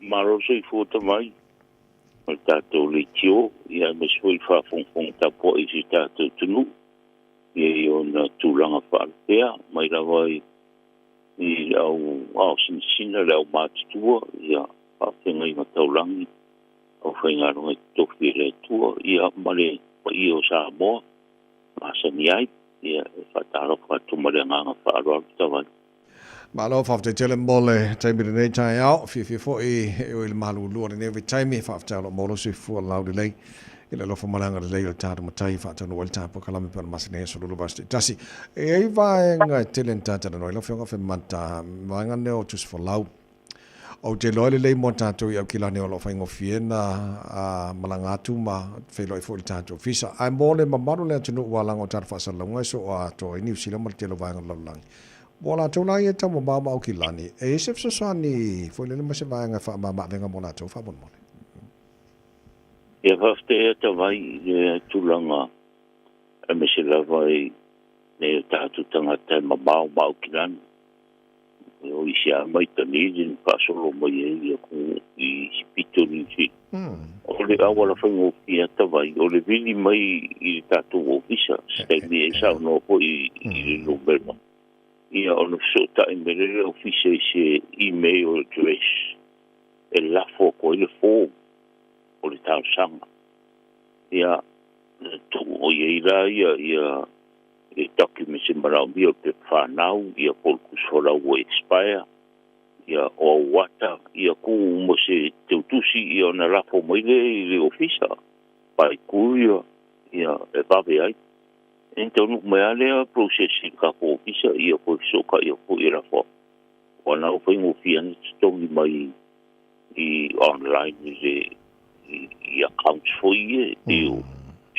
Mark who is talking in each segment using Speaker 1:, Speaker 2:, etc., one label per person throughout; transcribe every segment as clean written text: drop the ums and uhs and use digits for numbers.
Speaker 1: maro soi futa mai. O tātou le tio, ia me soi whawhongwhong tapo i si tātou tunu. Ia i ona tūlanga whaalpea, mai rawa i au sinisina le au mātutua, ia whawhenga i mataulangi, au whaingaronga i tofi le tua, ia mare i o Samoa, masani ai, ia whataro whatumare nganga whaaro tawai.
Speaker 2: Malo fa te tele mole taimi nei tai au fi fo i il malu lu ne vi taimi fa talo molo si fu la de lei il lo fa malanga de lei ta ma tai fa tano wal ta po kala me per masne so lu basti tasi e va nga tele ta no lo fa fa manta manga ne o tus for lau o te lo le mo ta to ia kila ne lo fa ngo fiena a malanga tu ma fe lo fo ta to fisa ai mole ma maru le tunu wala ngo ta fa sa lo so a to ni sila mo te lo va ngo lang Bola tula ia tamo mama o kilani. E sef so sani foi le mase vai nga fa mama venga mona to fa bon mole.
Speaker 1: Ia hafte e ta vai e tulanga e me se la vai ne tatu tangata mama o kilani. O isia mai tani din pasolo mai e ku i spito ni si. O le awala fa ngo ia ta vai o le vili mai i tatu o visa. Stai mi e sa no po i lo berno. Ia ono sota i merere ofise se email address e lafo ko i le form o le tau sanga. Ia tu o ieira ia e documents in marau mi o te whanau ia pol kusora o expire ia o wata ia ku mo se te utusi ia ona lafo mo i le ofisa pai kuia ia e babe ai. Então, me alea processi ka ko visa ia ko soka ia ko ira fo. Ona o foi fian stongi mai i online i account foi e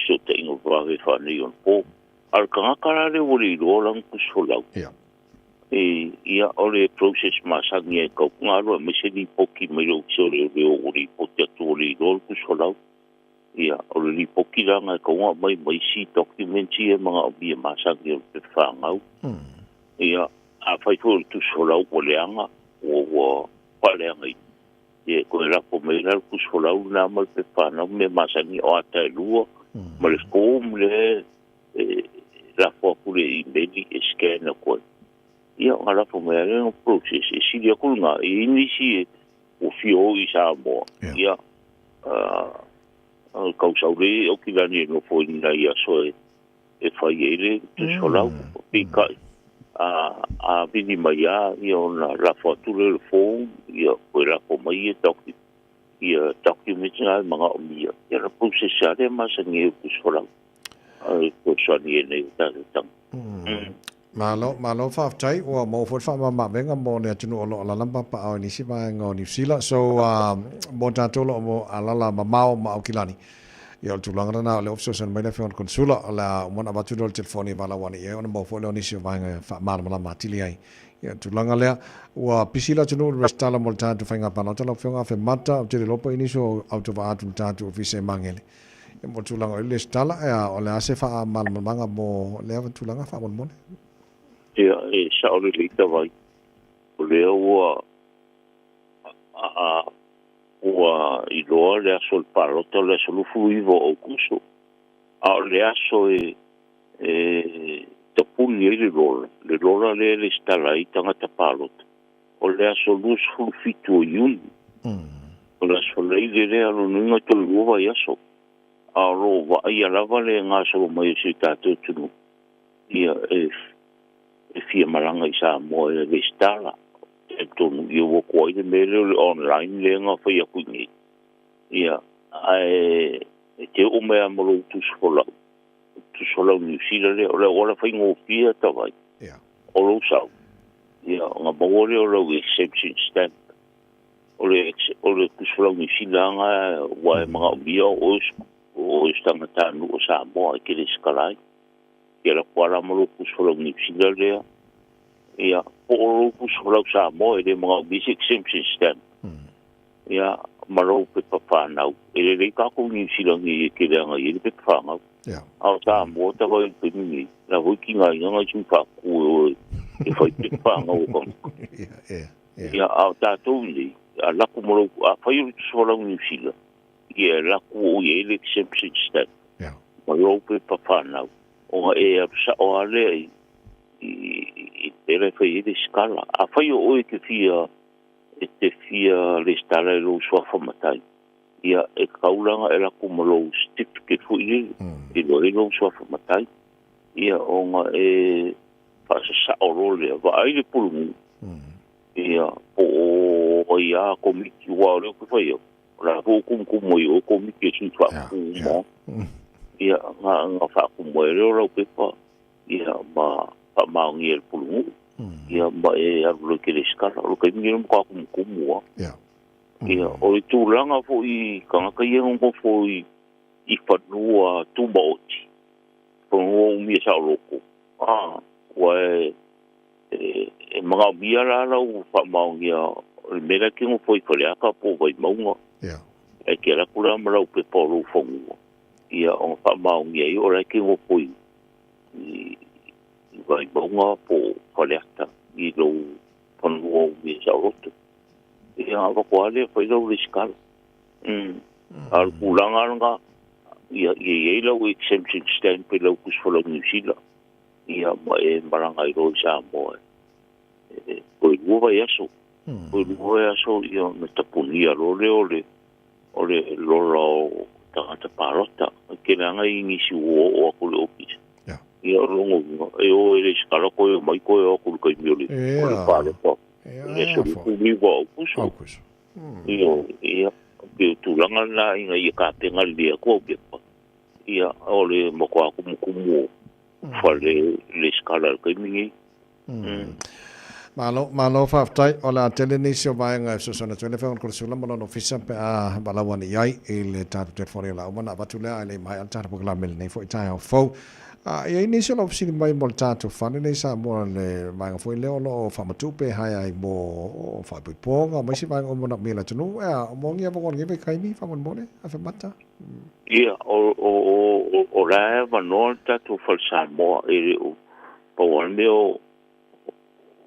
Speaker 1: so tenho brave fa ni on po. Al kanga le wori lo lang ku sola. E ia ole process masangi ko ngalo me se ni poki me lo so le wori po te to le lo ku sola. Ia, o le li poki ranga ko ngā mai si documenti e mga obia masangi o te whangau. Ia, a whai fōru tu solau o leanga o paleanga i. Ia, ko e rapo meira ku solau nā mai te whanau me masangi o ata e lua. Ma le fōm le rapo apure i meni e scan a koe. Ia, ngā rapo meira o process e siri a kulunga e inisi e o fio i Samoa. Ia, kau saure o ki lani no foi na ia so e fai ele tu solau pika a vini mai ia ona la fatura le fo ia ko la ko mai e toki ia documents nga mga umia ia la processare ma se ni ku solau ko sani ne ta
Speaker 2: Malo fa tai o mo fo fa ma venga mo ne tunu o la lamba pa o ni siba ngo ni sila so mo ta tolo mo ala ma o kilani ia tu langa na le officer mai na fe on consula la mo na batu dol telefoni bala wani e on mo fo le ni si va fa ma matili ai ia tu langa le o pisila tunu restala mo ta tu fanga pa no tala fe mata o te lopo ini so auto va tu ta tu office mangele e mo tu langa le stala o le ase fa mal manga mo le tu langa fa mo
Speaker 1: ia e saure le tawai o le ua i loa le aso le parota le aso lufu iwo o kuso a le aso tapuni e le lola le stala i tangata parota o le aso lusu fitu o yun o le aso le le alo nunga to le uwa i aso a ro wa i alava le ngaso mai si tato tunu ia e fia maranga i sa mo e le stala e tonu i o koi le mele online le nga fai a kungi ia e te umea molo tu solau ni sila le o le ora fai ngō fia tawai o lo sau ia nga mawore o lo exception stamp o le tu solau ni sila nga wa mga umia o istanga tanu o sa moa ke le skalai ia la kuara molo tu solau ni sila le ia o ku solau sa mo e mga basic exemption stamp ia maro pe papa nau e le ka ko ni silangi ke le nga i pe fanga au sa mo ta ko pe ni la ho ki nga nga chu fa ku e foi pe fanga o ko ia au ta to ni ala ku mo a fai o so la New Zealand ia la ku o ye exemption stat ma lo pe papa na o e sa o ale i tere fai de skala a fai o ke fia e te fia le stala lo so fa matai ia e kaulanga e la ku mo lo certificate fu i lo so fa matai ia o nga e fa sa o lo le va ai le pulu ia o ia komiti wa le ku fai la vo kum mo yo komiti su fa ku mo ia nga fa ku mo lo pe pa ia ma pa ma ngi el pulu ia ma e lo ke le skala lo ke mi mo ku mo ia o tu langa fo I kanga ka ia ngo fo I fanua tu bauti fo mi sa loko wa e mga biara la u fa ma ia mera ki ngo foi fole aka po vai maunga e ke la kula mara u pe polo fo ia on fa ma ia I ora ki ngo foi I vai maunga po fole aka I lo fanua mi sa loko ia ava kwale foi lo riskal al pulanga nga ia lo exemption stand pe lo kus folo New Zealand ia ma e maranga I ro sa mo ko uva yaso ia me tapunia lo le ta parota ke nga inisi o ko le office ia longo e o riskal ko mai ko ko ko mioli ko pale ko eso mi va puso ia ke tu langa na inga ia ka tenga dia ko be ia ole mo ko kumu fale le skala ko mi
Speaker 2: malo fa tai ola telenisio vai nga so sona telefon ko sula mo no fisa pe a balawani yai ele tatu te fore la uma batula ele mai altar po glamel nei fo tai fo e initial ofisi mai mo tato fane nei sa mo le mai foi le lo fa matupe hai ai mo fa piponga mai si vai o mo na mela tunu mo ngia mo ngia be kai mi fa mo le a fa mata
Speaker 1: ia o la va no tato fa sa mo e po meu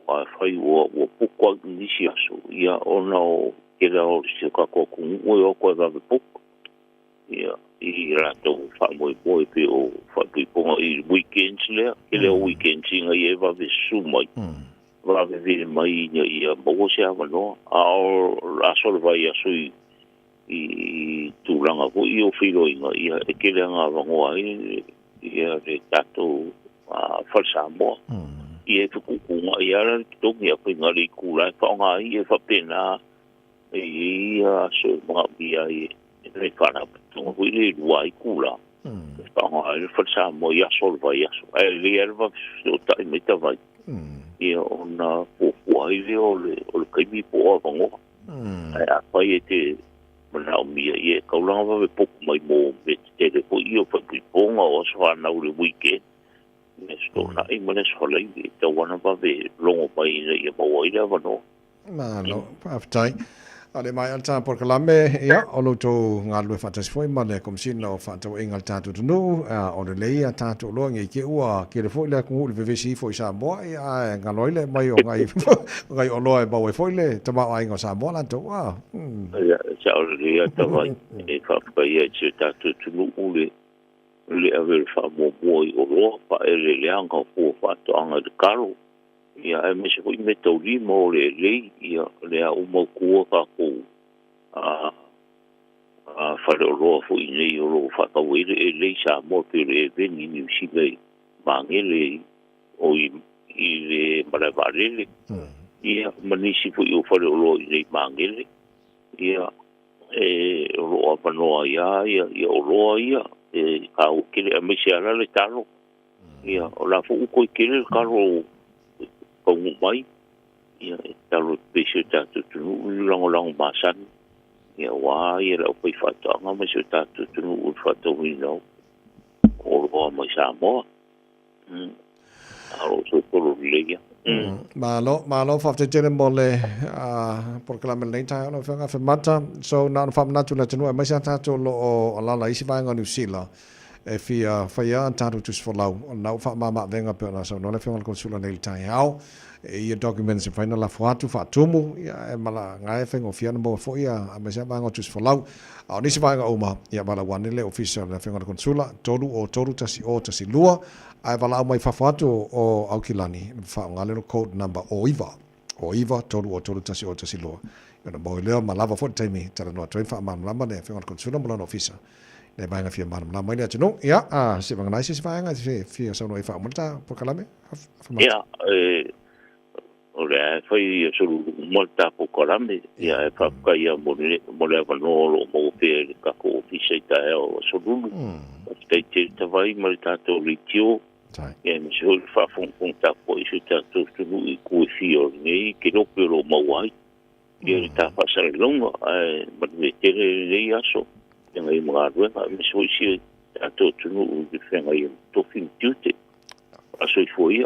Speaker 1: a fai o puko initial so ia o no era o se ka ko ku o ko va puko ia I rato fa moi pe o fa piponga I weekends le ele weekends inga ia va ve sumai va ve mai ia mo se ava no a sol vai a sui I tulanga vo I o filo inga ia e ke le nga va ngoa ia re tato fa sa mo ia tu ku ia ra to ia pe nga le kula fa nga ia fa pena ia so ma ia le fana tu ile luai kula pa nga fa sa mo ia sol vai ia so le erva so ta meta vai ia ona po ai le kai mi po va ngo a pa te na mi ia ka la va po mai mo te le po io fa po nga o so na le weekend sto na I mo le so le te wana va ve longo pa ia mo ia va no
Speaker 2: pa tai ale mai alta por kalame ia o lo to ngalu fatas foi male kom sin no fato engal tatu no o le leia tatu lo ngi ke ua ke le foi le ku le vvc foi sa mo ia ngaloile mai o ngai o lo e ba foi le tama ai ngo sa mo la to
Speaker 1: ia sa o le ta vai e fa pa ia che tatu no le ave fa mo o lo pa le anga fu fa to anga de caro ia e me se ko me to mo le ia le a mo ku ka ku fa lo fu nei o lo fa ka we le sa mo pe le veni ni si le mangele o I le maravarele ia mani si fu o fa lo le mangele ia lo pa no ia o lo ia ka o ke le me se ala le talo ia o la fu ko ke le karo ko mai ia talo pese tatu tu long basan ia wa ia la ko fa to nga me se tatu tu fa to we no o mai sa mo alo so por le
Speaker 2: malo fa te tele mole por kala men ta no fa mata so na fa na tu la tenu mai sa ta to lo la isi va ngo New Zealand e fia whaia tātou tus whalau, o nau wha mama venga pe ona sau nole whionga konsula nei tai au, e ia documents e whaina la fuatu wha tumu, ia e mala ngai whengo whiana mo fo ia, a me se vanga tus whalau, a nisi vanga uma, ia mala wanile official na whionga konsula, toru tasi lua, ai wala au mai whafuatu o Aukilani, wha ngale no code number o iwa, toru tasi lua. Ia mo leo malava fo taimi, tara noa train wha lama ne whionga konsula mulana official. Ne bainga fia mana lama ini atu no ia se bang nai se fainga se fia sa no e fa multa por kalame
Speaker 1: ia ora foi solo molta por kalame ia fa ia mo le va no mo pe ka ko fisa ta o solo te vai malta to ritio e mi se fa fun ta po isu ta to i ku fio nei che lo pero mo wai ia ta fa sa longo ma me tere le aso yang ai mga ruang mi so si ato tunu di fenga i to fin tute aso i foi